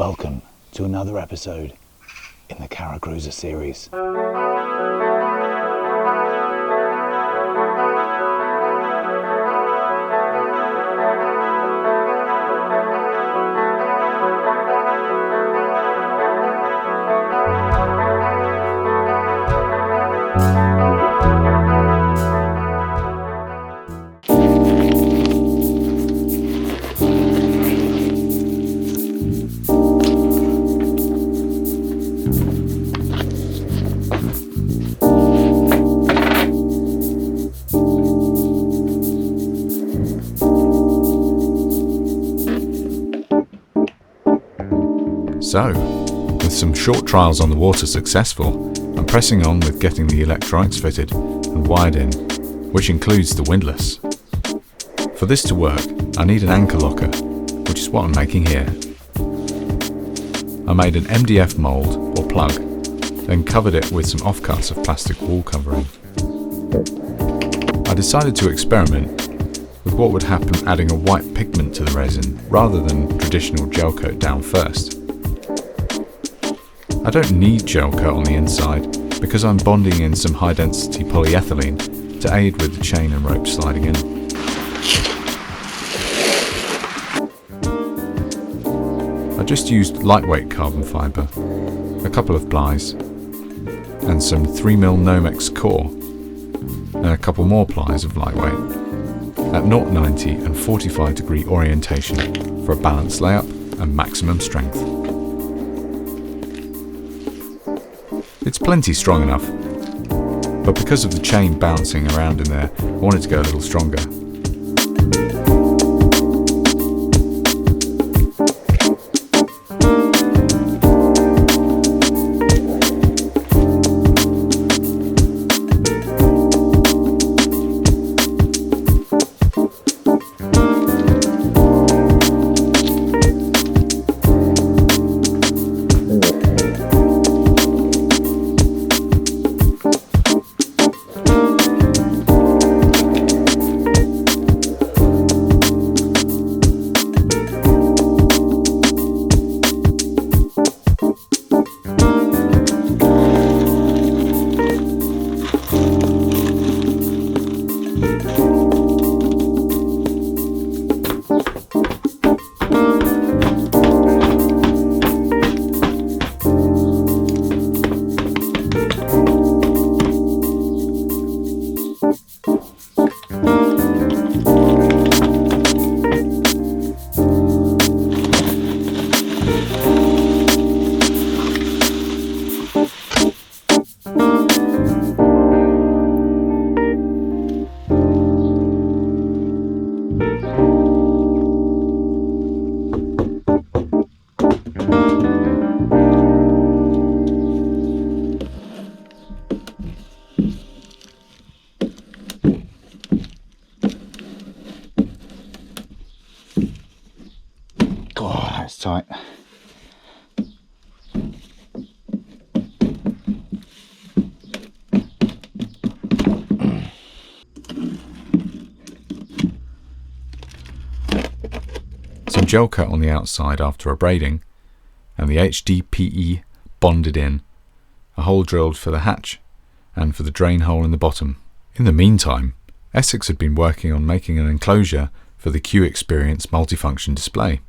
Welcome to another episode in the Cara-cruiser series. So, with some short trials on the water successful, I'm pressing on with getting the electronics fitted and wired in, which includes the windlass. For this to work, I need an anchor locker, which is what I'm making here. I made an MDF mould or plug, then covered it with some offcuts of plastic wall covering. I decided to experiment with what would happen adding a white pigment to the resin rather than traditional gel coat down first. I don't need gel coat on the inside because I'm bonding in some high density polyethylene to aid with the chain and rope sliding in. I just used lightweight carbon fibre, a couple of plies, and some 3mm Nomex core, and a couple more plies of lightweight, at 0-90 and 45 degree orientation for a balanced layup and maximum strength. It's plenty strong enough, but because of the chain bouncing around in there, I wanted to go a little stronger. God, that's tight. Some gel coat on the outside after a braiding, and the HDPE bonded in, a hole drilled for the hatch and for the drain hole in the bottom. In the meantime, Essex had been working on making an enclosure for the Q Experience multifunction display.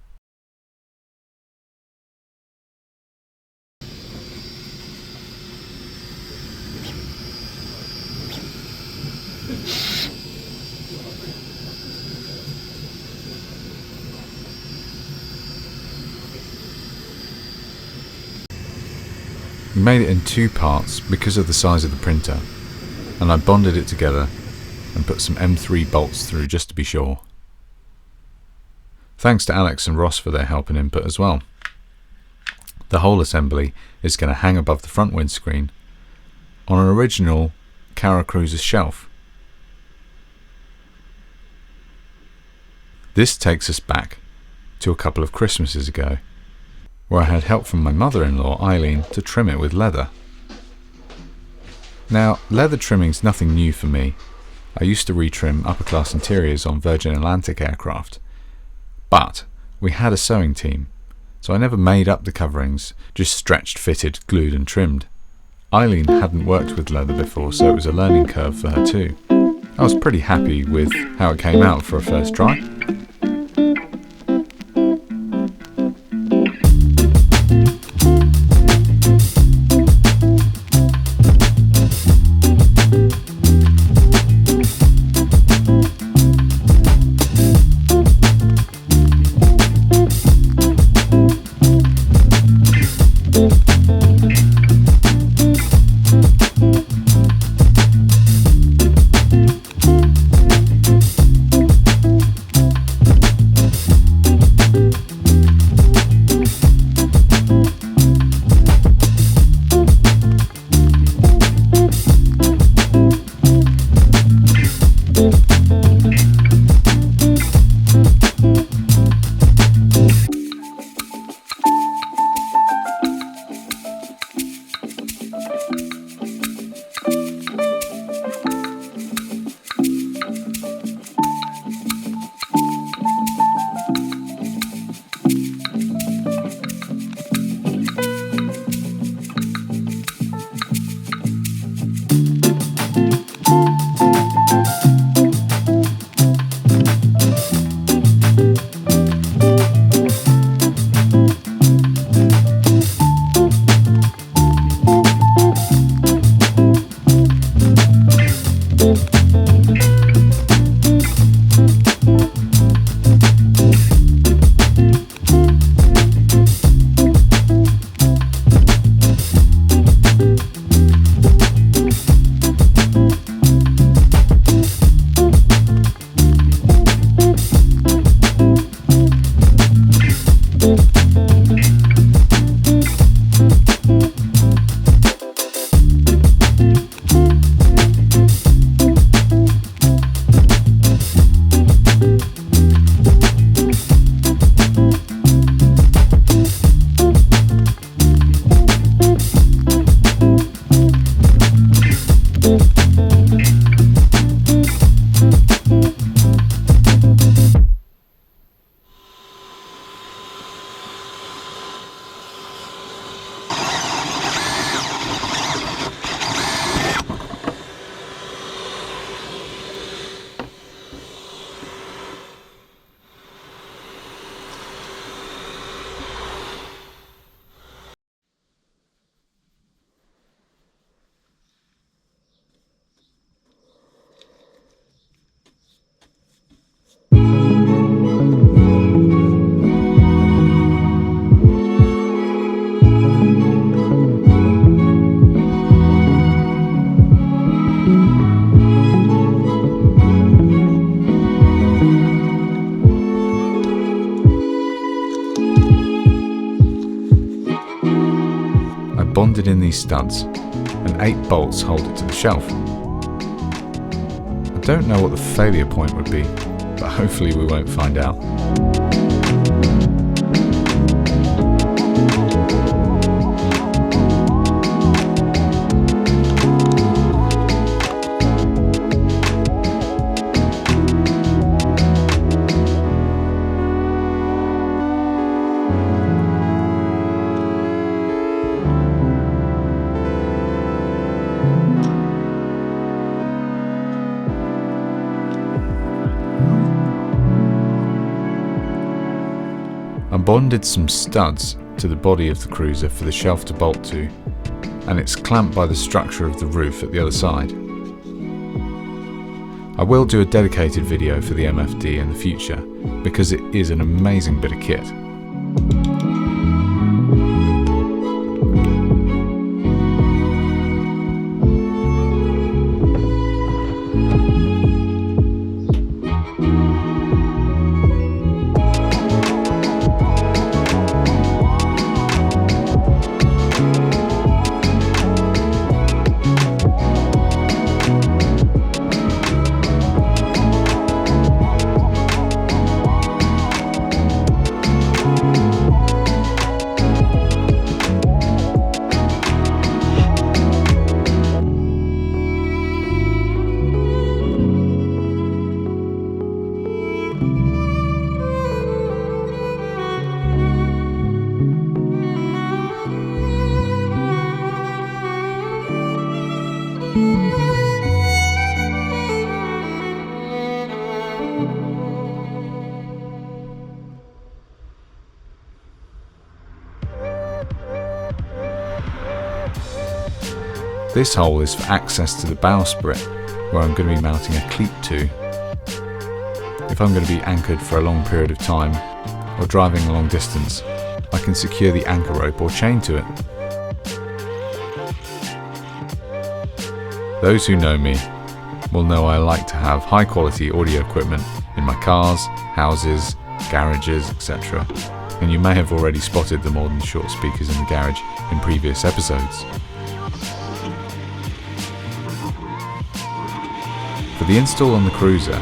We made it in two parts because of the size of the printer, and I bonded it together and put some M3 bolts through just to be sure. Thanks to Alex and Ross for their help and input as well. The whole assembly is going to hang above the front windscreen on an original CaraCruiser shelf. This takes us back to a couple of Christmases ago, where I had help from my mother-in-law Eileen to trim it with leather. Now, leather trimming's nothing new for me. I used to retrim upper-class interiors on Virgin Atlantic aircraft, but we had a sewing team, so I never made up the coverings, just stretched, fitted, glued and trimmed. Eileen hadn't worked with leather before, so it was a learning curve for her too. I was pretty happy with how it came out for a first try. Bonded in these studs, and 8 bolts hold it to the shelf. I don't know what the failure point would be, but hopefully we won't find out. I bonded some studs to the body of the cruiser for the shelf to bolt to, and it's clamped by the structure of the roof at the other side. I will do a dedicated video for the MFD in the future because it is an amazing bit of kit. This hole is for access to the bowsprit, where I'm going to be mounting a cleat to. If I'm going to be anchored for a long period of time, or driving a long distance, I can secure the anchor rope or chain to it. Those who know me will know I like to have high quality audio equipment in my cars, houses, garages, etc. And you may have already spotted the more than short speakers in the garage in previous episodes. For the install on the Cruiser,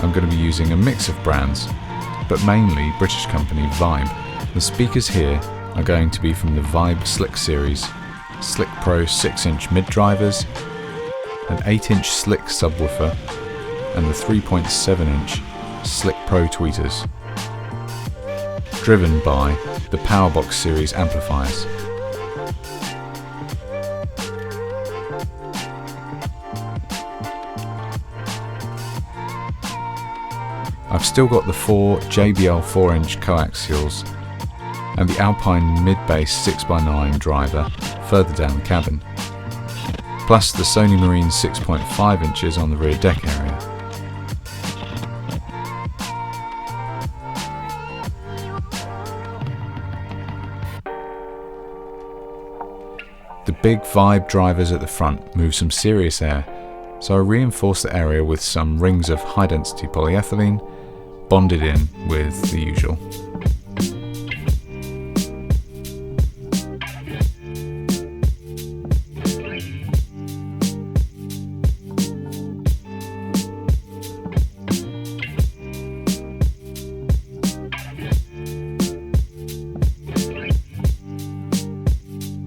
I'm going to be using a mix of brands, but mainly British company Vibe. The speakers here are going to be from the Vibe Slick series, Slick Pro 6-inch mid-drivers, an 8-inch Slick subwoofer, and the 3.7-inch Slick Pro tweeters, driven by the Powerbox series amplifiers. I've still got the 4 JBL 4-inch coaxials and the Alpine mid-bass 6x9 driver further down the cabin, plus the Sony Marine 6.5 inches on the rear deck area. The big Vibe drivers at the front move some serious air, so I reinforced the area with some rings of high-density polyethylene, bonded in with the usual.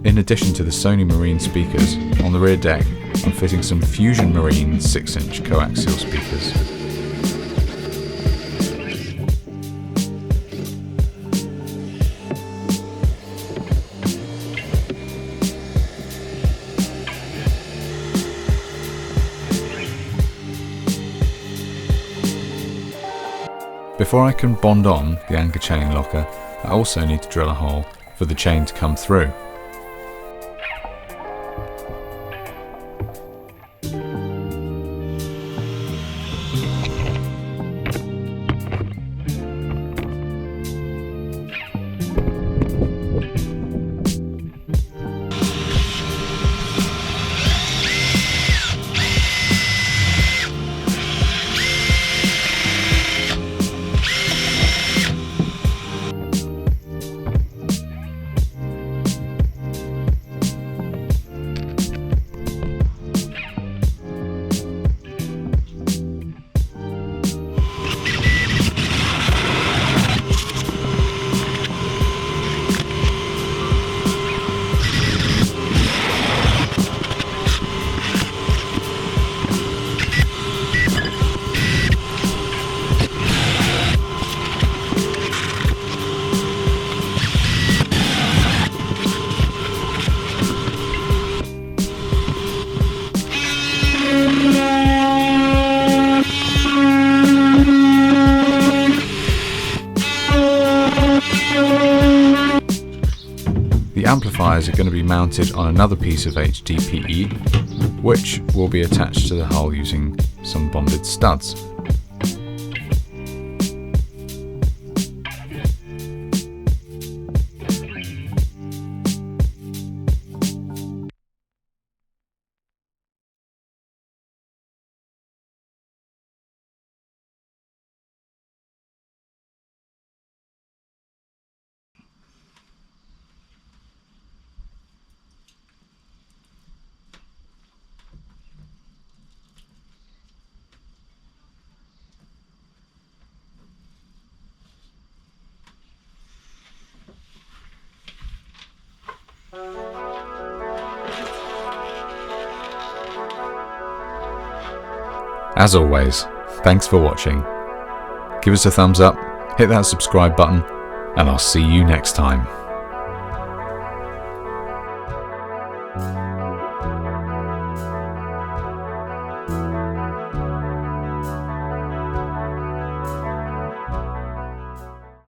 In addition to the Sony Marine speakers, on the rear deck I'm fitting some Fusion Marine 6-inch coaxial speakers. Before I can bond on the anchor chain locker, I also need to drill a hole for the chain to come through. The amplifiers are going to be mounted on another piece of HDPE, which will be attached to the hull using some bonded studs. As always, thanks for watching. Give us a thumbs up, hit that subscribe button, and I'll see you next time.